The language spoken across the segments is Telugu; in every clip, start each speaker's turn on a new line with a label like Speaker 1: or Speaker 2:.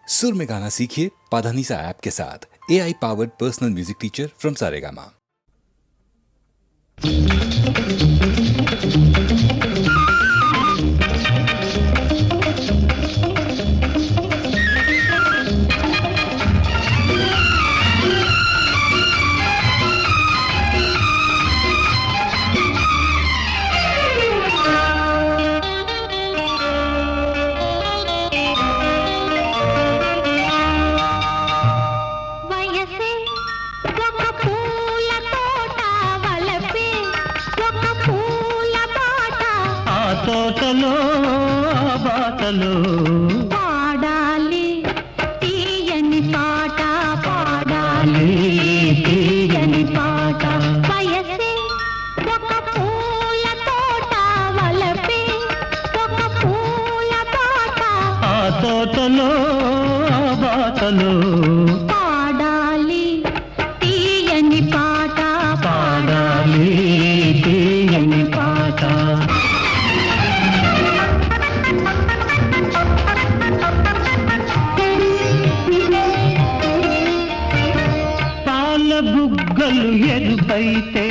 Speaker 1: सुर में गाना सीखिए पाधानीसा ऐप के साथ। AI powered personal music teacher from Saregama.
Speaker 2: తోటలో బాటలో
Speaker 3: పాడాలి తీయని పాట, పాడాలి
Speaker 2: తీయని పాట.
Speaker 3: వయసే ఒక పూల తోట, వలపే ఒక పూల పాట.
Speaker 2: ఆ తోటలో బాటలో
Speaker 3: పాడాలి తీయని పాట,
Speaker 2: పాడాలి తీయని పాట. బుగ్గలు ఎదురైతే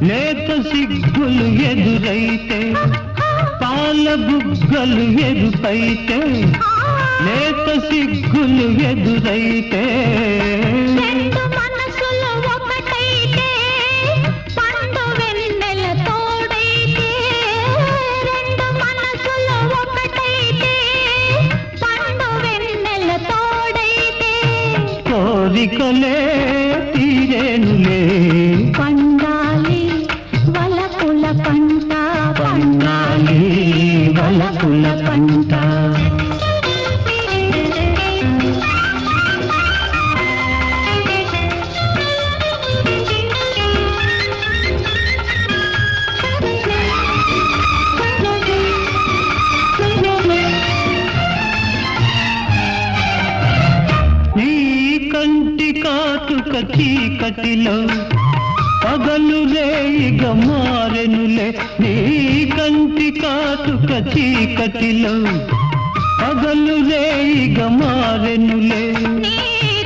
Speaker 2: లేత సిగ్గులు ఎదురైతే, పాల బుగ్గలు ఎదురైతే లేత సిగ్గులు ఎదురైతే,
Speaker 3: రెండు మనసులు ఒకటైతే పండు వెన్నెల తోడైతే, రెండు మనసులు ఒకటైతే పండు వెన్నెల తోడైతే,
Speaker 2: కోరికలే తీరేనులే
Speaker 3: పండాలి వలపుల పంట,
Speaker 2: పండాలి వలపుల పంట. నీ కంటి కాటుక చీకటిలో పగలు రేయిగ మారెనులే, నీ కంటి కాటుక చీకటిలో పగలు రేయిగ మారెనులే.
Speaker 3: నీ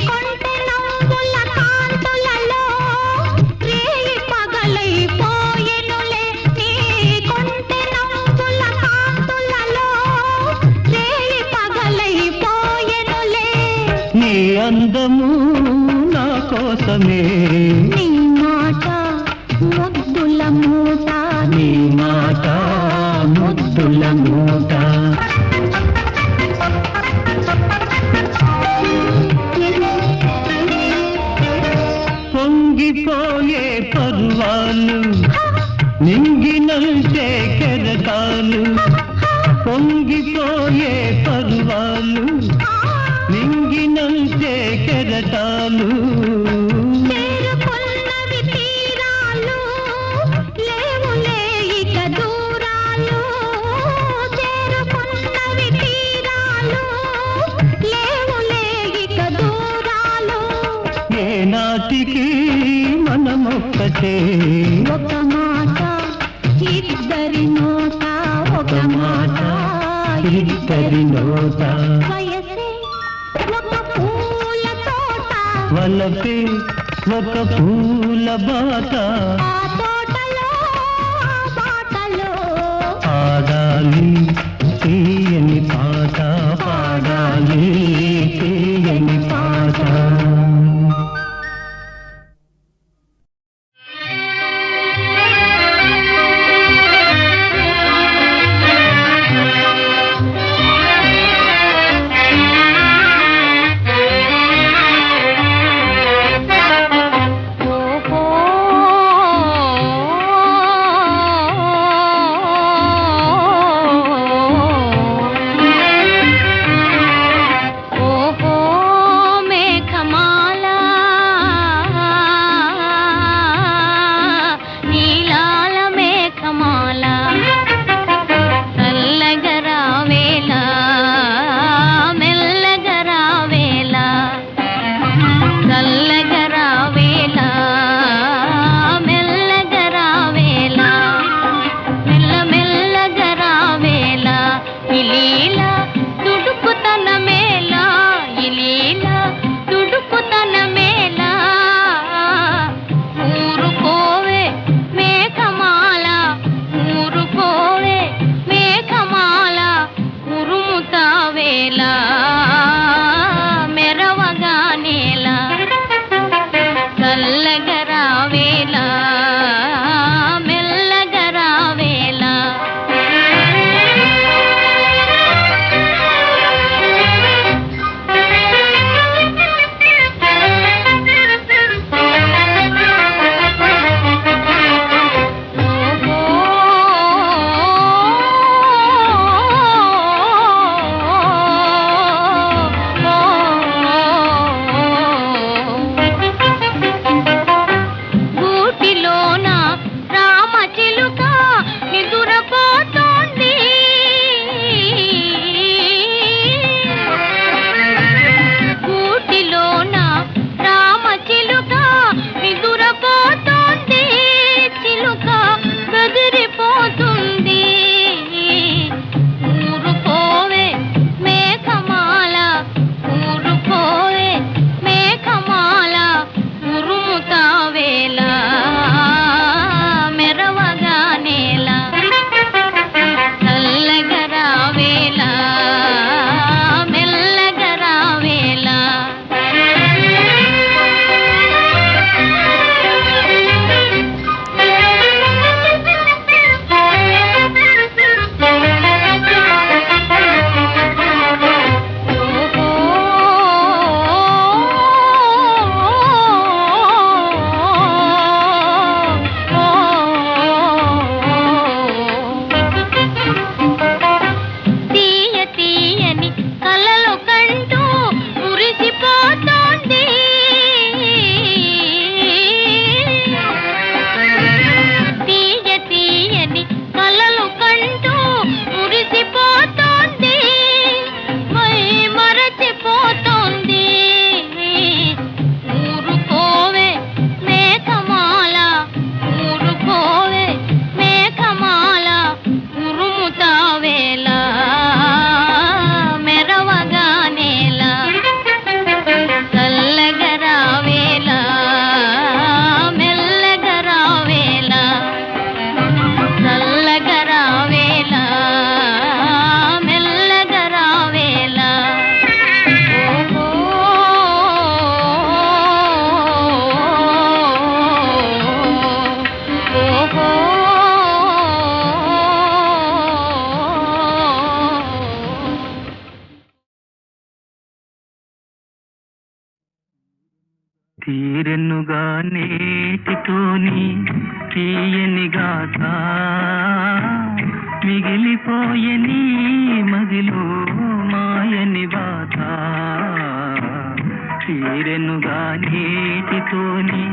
Speaker 3: కొంటె నవ్వుల కాంతులలో రేయి పగలైపోయెనులే, నీ కొంటె నవ్వుల కాంతులలో రేయి పగలైపోయెనులే.
Speaker 2: నీ అందము నా కోసమే,
Speaker 3: నీ మాట ముద్దుల మూట,
Speaker 2: నీ మాట ముద్దుల మూట. పొంగిపోయే పర్వాలు నింగినంటే కెరటాలు, పొంగిపోయే పర్వాలు నింగినంటే కెరటాలు,
Speaker 3: చేరుకున్నవి తీరాలు లేవులే ఇక దూరాలు, చేరుకున్నవి తీరాలు లేవులే ఇక దూరాలు.
Speaker 2: ఏనాటికి మనమొక్కటే,
Speaker 3: ఒక మాట ఇద్దరి నోట, ఒక మాట
Speaker 2: ఇద్దరి నోట.
Speaker 3: వయసే ఒక పూల తోట,
Speaker 2: వలపే ఒక పూల బాట,
Speaker 3: ఆ తోటలో ఆ బాటలో
Speaker 2: పాడాలి తీయని పాట, పాడాలి తీయని పాట. తీరెన్నుగా నేటితోని తీయని గాథ మిగిలిపోయని మదిలో మాయని బాధ తీరెన్నుగా నేటితోని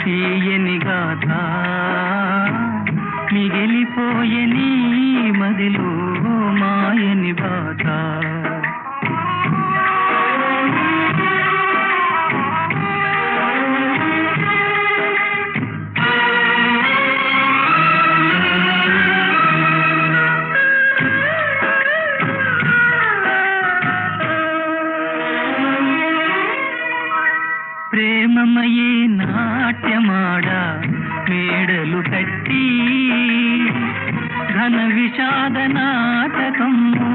Speaker 2: తీయని గాథ మిగిలిపోయని మదిలో మాయని బాధ ప్రేమమయే నాట్యమాడ మేడలు కట్టి ఘన విషాద నాటకము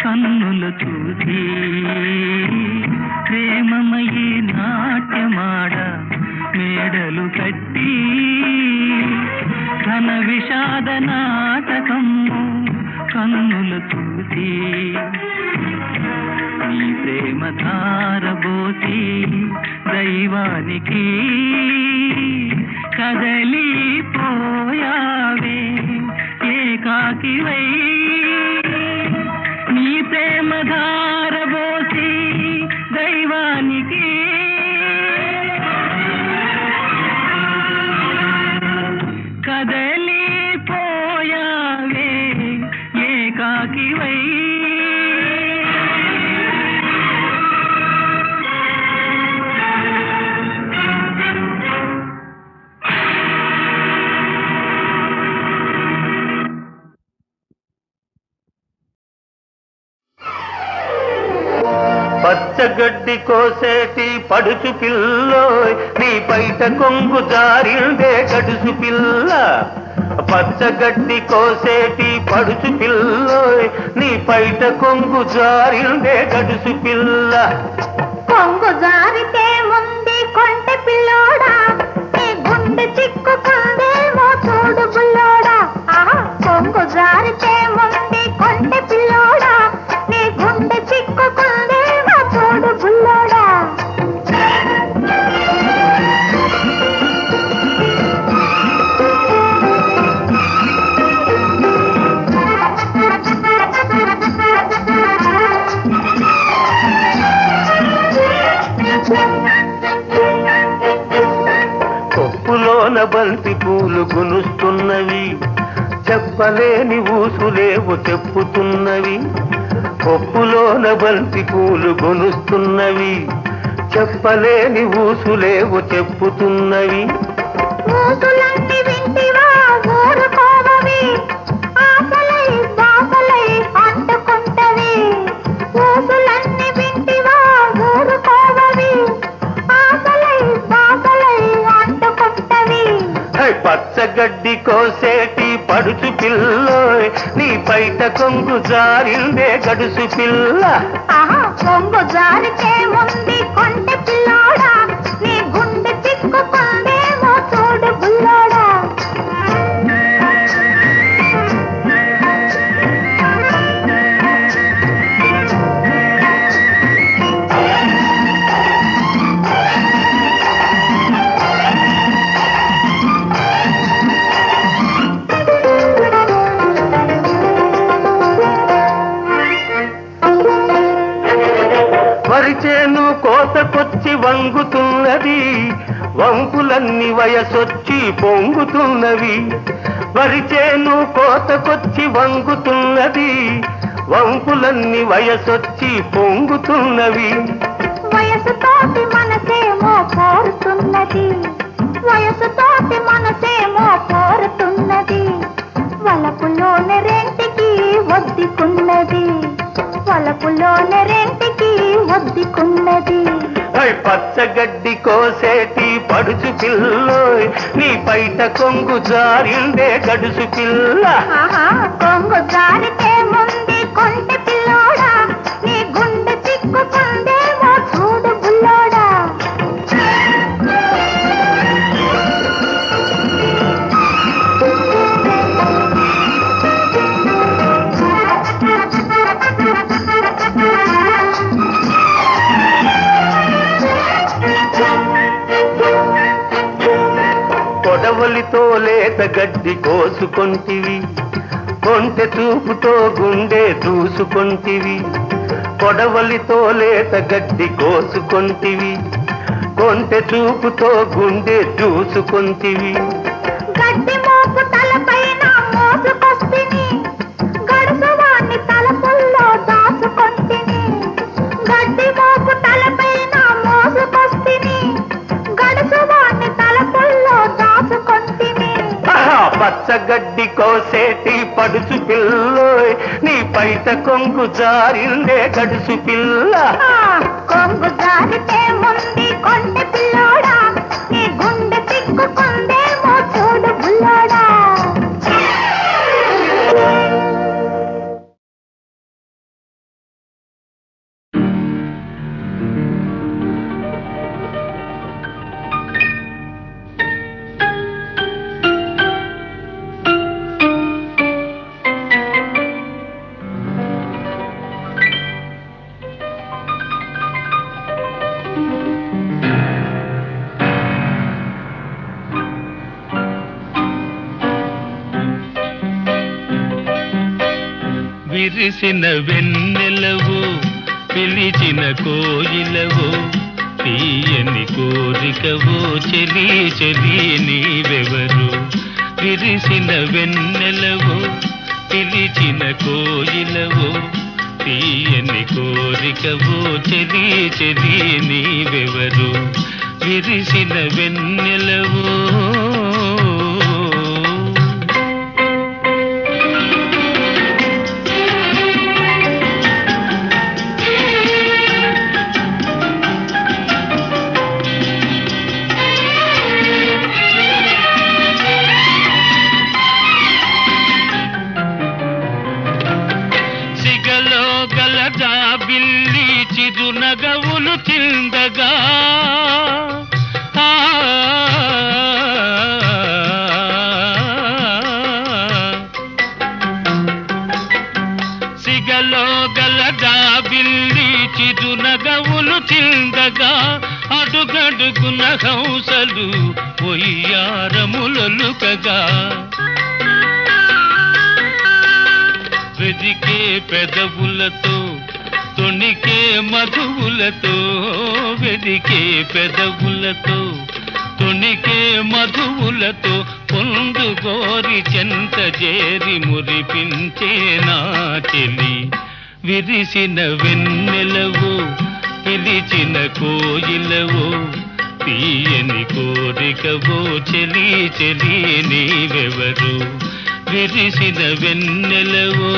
Speaker 2: కన్నులు చూసి ప్రేమమయే నాట్యమాడ మేడలు కట్టి ఘన విషాద నాటకము కన్నులు చూసి నీ ప్రేమ ధారబోసి దైవానికి కదలిపోయావే ఏకాకివై నీ ప్రేమ ధారబోసి దైవానికి కదలిపోయావే ఏకాకివై
Speaker 4: పచ్చగడ్డి కోసేటి పడుచు పిల్లోయ్ నీ బయట కొంగు జారిందే గడుసు పిల్ల పచ్చగడ్డి కోసేటి పడుచు పిల్లోయ్ నీ బయట కొంగు జారిందే గడుసు పిల్ల
Speaker 3: కొంగు జారితే ముందు కొంటె పిల్లోడా నీ గుండె చిక్కుకుందేమో చూడు బుల్లోడా కొంగు జారితే ముందు కొంటె పిల్లోడా నీ గుండె చిక్కుకుందేమో చూడు బుల్లోడా
Speaker 4: కొప్పులోన బంతి పూలు గునుస్తున్నవి చెప్పలేని ఊసులేవు చెప్పుతున్నవి కొప్పులోన బంతి పూలు గునుస్తున్నవి చెప్పలేని ఊసులేవు చెప్పుతున్నవి
Speaker 3: ఊసులన్నీ వింటివా ఊరుకోవవి ఆశలై బాసలై అంటుకుంటవి ఊసులన్నీ వింటివా ఊరుకోవవి ఆశలై బాసలై అంటుకుంటవి
Speaker 4: పచ్చగడ్డి కోసేటి పడుచు పిల్లోయ్ నీ బయట కొంగు జారిందే గడుసు పిల్ల
Speaker 3: కొంగు జారితే ముందు కొంటె పిల్లోడా నీ గుండె చిక్కుకుందేమో చూడు బుల్లోడా
Speaker 4: వరిచేను కోతకొచ్చి వంగుతున్నది వంపులన్నీ వయసొచ్చి పొంగుతున్నవి వరిచేను కోతకొచ్చి వంగుతున్నది వంపులన్నీ వయసొచ్చి పొంగుతున్నవి
Speaker 3: వయసుతోటి మనసేమో కోరుతున్నది వయసుతోటి మనసేమో కోరుతున్నది వలపులోని రెంటికి ఒద్దుకున్నది వలపులోని రెంటికి ఒద్దుకున్నది
Speaker 4: పచ్చగడ్డి కోసేటి పడుచు పిల్లోయ్ నీ బయట కొంగు జారిందే గడుసు పిల్ల
Speaker 3: కొంగు జారితే ముందు కొంటె పిల్లోడా నీ గుండె చిక్కుకుందేమో చూడు బుల్లోడా
Speaker 4: లేత గడ్డి కోసుకొంటివి, కొంటె చూపుతో గుండె దూసుకొంటివి. కొడవలితో లేత గడ్డి కోసుకొంటివి, కొంటె చూపుతో గుండె దూసుకొంటివి.
Speaker 3: గడ్డి మోపు తలపైన మోసుకొస్తిని, గడుసువాణ్ణి తలపుల్లో దాచుకొంటిని. గడ్డి మోపు తలపైన మోసుకొస్తిని, గడుసువాణ్ణి తలపుల్లో దాచుకొంటిని.
Speaker 4: పచ్చగడ్డి కోసేటి పడుచు పిల్లోయ్, నీ పైట కొంగు జారిందే గడుసు పిల్ల.
Speaker 3: కొంగు జారితే ముందు కొంటె పిల్లోడా, నీ గుండె తిక్కుకుందేమో చూడు బుల్లోడా.
Speaker 5: విరిసిన వెన్నెలవు, పిలిచిన కోయిలవు, తీయని కోరికవో చెలి చెలి నీవెవరు. విరిసిన వెన్నెలవు, పిలిచిన కోయిలవు, తీయని కోరికవో చెలి చెలి నీవెవరు. విరిసిన వెన్నెలవు. బిల్లి చిరునగవులు చిందగా, సిగలో గలదా బిల్లి చిరునగవులు చిందగా, అడుగడుగున హంసలు ఒయ్యారములొలుకగా. వెదికే పెదవులతో తొణికే మధువులతో, వెదికే పెదవులతో తొణికే మధువులతో, పొందు గోరి చెంత చేరి మురిపించే నా చెలి. విరిసిన వెన్నెలవు, పిలిచిన కోయిలవు, తీయని కోరికవో చెలి చెలి నీవెవరు. విరిసిన వెన్నెలవో.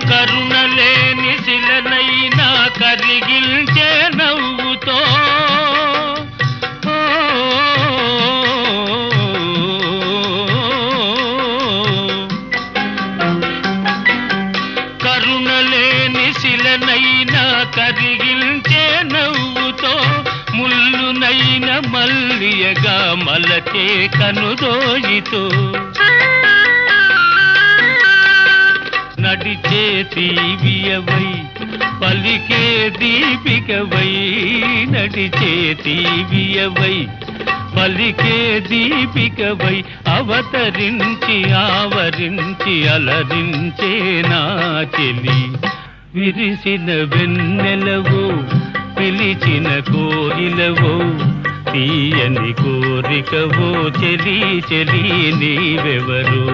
Speaker 5: కరుణలేని శిలనైనా కరిగిల్చే నవ్వుతో, కరుణలేని శిలనైనా కరిగిల్చే నవ్వుతో, ముల్లునైన మల్లియగా మలచే కనుదోయితో. నడిచే తీవియవై పలికే దీపికవై, నడిచే తీవియవై పలికే దీపికవై, అవతరించి ఆవరించి అలరించే నా చెలి. విరిసిన వెన్నెలవు, పిలిచిన కోయిలవు, తీయని కోరికవో చెలి చెలి నీవెవరు.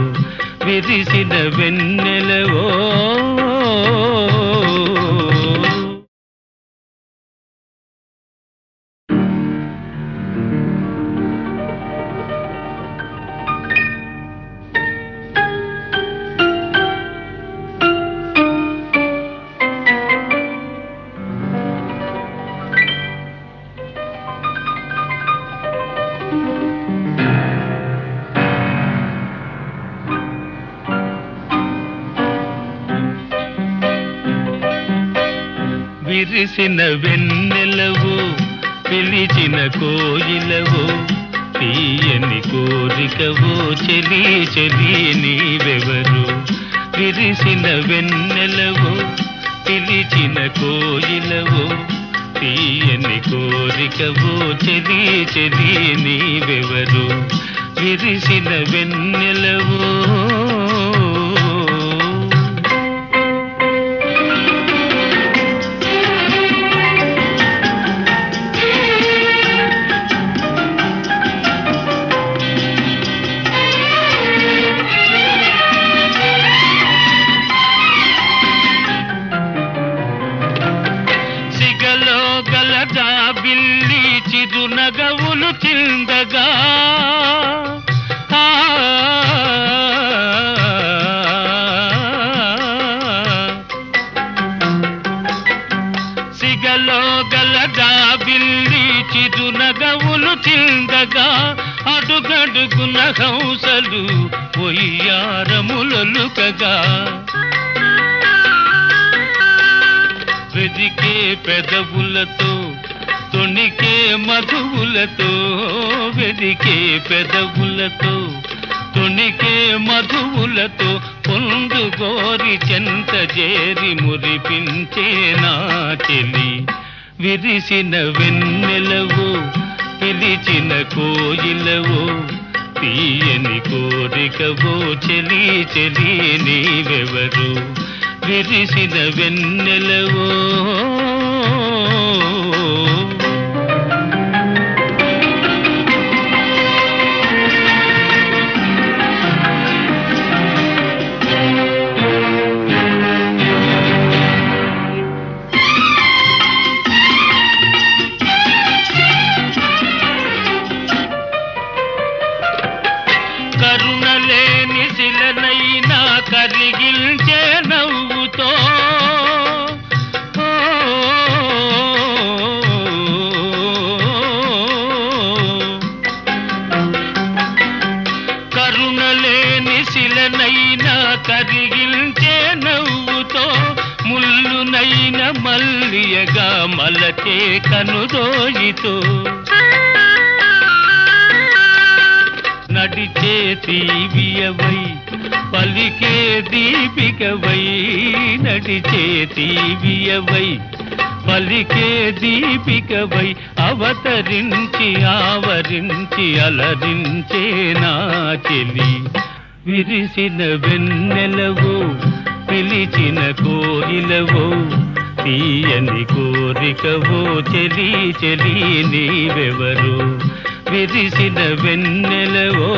Speaker 5: విరిసిన వెన్నెలవో. విరిసిన వెన్నెలవో పిలిచిన కోయిలవో తీయని కోరికవో చెలి చెలి నీవెవరు విరిసిన వెన్నెలవో పిలిచిన కోయిలవో తీయని కోరికవో చెలి చెలి నీవెవరు విరిసిన వెన్నెలవో బిల్లి చిరునగవులు చిందగా సిగలో గలదా బిల్లి చిరునగవులు చిందగా అడుగడుగున హంసలు ఒయ్యారములలుకగా వెదికే పెదవులతో తొణికే మధువులతో వెదికే పెదవులతో తొణికే మధువులతో పొందు గోరి చెంత చేరి మురిపించే నా చెలి విరిసిన వెన్నెలవో పిలిచిన కోయిలవో తీయని కోరికవో చెలి చెలి నీవెవరు విరిసిన వెన్నెలవో కరుణలేని శిలనైనా కరిగిల్చే నవ్వుతో కరుణలేని శిలనైనా కరిగిల్చే నవ్వుతో ముల్లునైన మల్లియగా మలచే కనుదోయితో నడిచే తీవియవై పలికే దీపికవై నడిచే తీవియవై పలికే దీపికవై అవతరించి ఆవరించి అలరించే నా చెలి విరిసిన వెన్నెలవో పిలిచిన కోయిలవో తీయని కోరికవో చెలి చెలి నీవెవరు విరిసిన వెన్నెలవో